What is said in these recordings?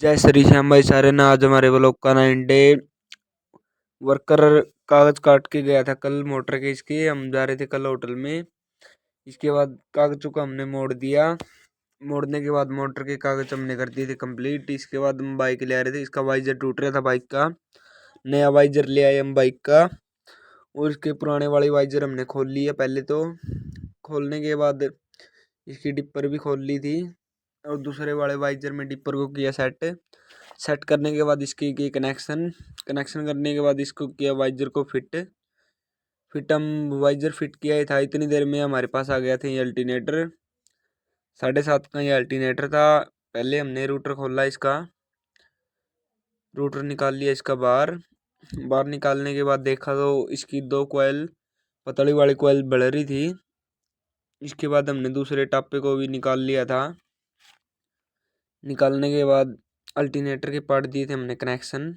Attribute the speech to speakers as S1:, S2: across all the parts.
S1: जय श्री श्याम भाई सारे ना। आज हमारे ब्लॉक का 9 डे वर्कर कागज काट के गया था कल मोटर के। इसके हम जा रहे थे कल होटल में। इसके बाद कागजों को हमने मोड़ दिया। मोड़ने के बाद मोटर के कागज हमने कर दिए थे कंप्लीट। इसके बाद हम बाइक ले आ रहे थे। इसका वाइजर टूट रहा था बाइक का। नया वाइजर ले आए हम बाइक का। और इसके पुराने वाली वाइजर हमने खोल लिया पहले तो। खोलने के बाद इसकी डिप्पर भी खोल ली थी। और दूसरे वाले वाइजर में डिप्पर को किया सेट करने के बाद इसकी की कनेक्शन करने के बाद इसको किया वाइजर को फिट हम वाइजर फिट किया ही था। इतनी देर में हमारे पास आ गया था ये अल्टरनेटर। 7.5 का ये अल्टरनेटर था। पहले हमने रूटर खोला, इसका रूटर निकाल लिया इसका बाहर निकालने के बाद देखा तो इसकी 2 कॉइल पतली वाली कॉइल बढ़ रही थी। इसके बाद हमने दूसरे टापे को भी निकाल लिया था। निकालने के बाद अल्टरनेटर के पार्ट दिए थे हमने कनेक्शन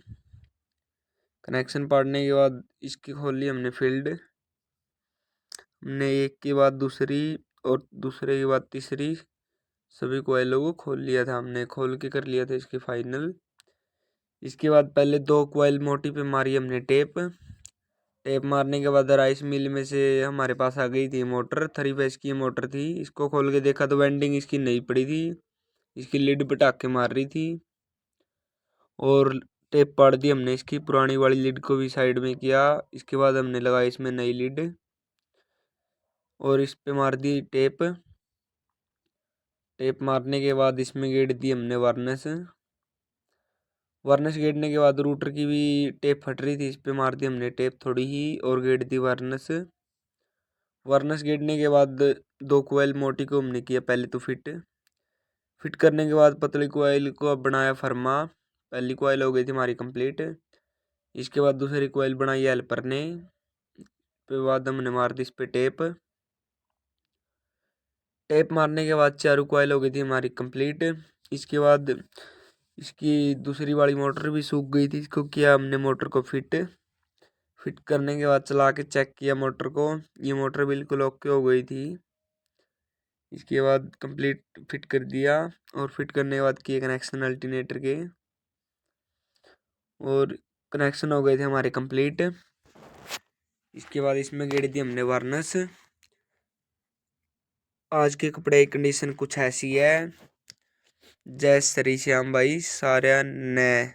S1: पाड़ने के बाद इसकी खोल ली हमने फील्ड। हमने एक के बाद दूसरी और दूसरे के बाद तीसरी सभी कोयलों को खोल लिया था। हमने खोल के कर लिया था इसके फाइनल। इसके बाद पहले 2 कोयल मोटी पे मारी हमने टेप मारने के बाद राइस मिल में से हमारे पास आ गई थी मोटर। 3 फेज की मोटर थी। इसको खोल के देखा तो वेंडिंग इसकी नहीं पड़ी थी। इसकी लिड पटाखे मार रही थी। और टेप पाड़ दी हमने इसकी पुरानी वाली लिड को भी साइड में किया। इसके बाद हमने लगाई इसमें नई लिड और इस पे मार दी टेप मारने के बाद इसमें गेड़ दी हमने वार्निश गेड़ने के बाद रूटर की भी टेप फट रही थी। इस पे मार दी हमने टेप थोड़ी ही और गेड़ दी वार्निश गेड़ने के बाद 2 कोयल मोटी को हमने किया पहले तो फिट करने के बाद पतली कोयल को अब बनाया फर्मा। पहली कोयल हो गई थी हमारी कंप्लीट। इसके बाद दूसरी कोयल बनाई हेल्पर ने। फिर बाद हमने मार दी इस पे टेप मारने के बाद चारों कोयल हो गई थी हमारी कंप्लीट। इसके बाद इसकी दूसरी वाली मोटर भी सूख गई थी। इसको किया हमने मोटर को फिट करने के बाद चला के चेक किया मोटर को। ये मोटर बिल्कुल ओके हो गई थी। इसके बाद कंप्लीट फिट कर दिया और फिट करने के बाद किए कनेक्शन अल्टरनेटर के और कनेक्शन हो गए थे हमारे कंप्लीट। इसके बाद इसमें गेड़ दी हमने वार्निश। आज के कपड़े की कंडीशन कुछ ऐसी है। जय श्री श्याम भाई सारे ने।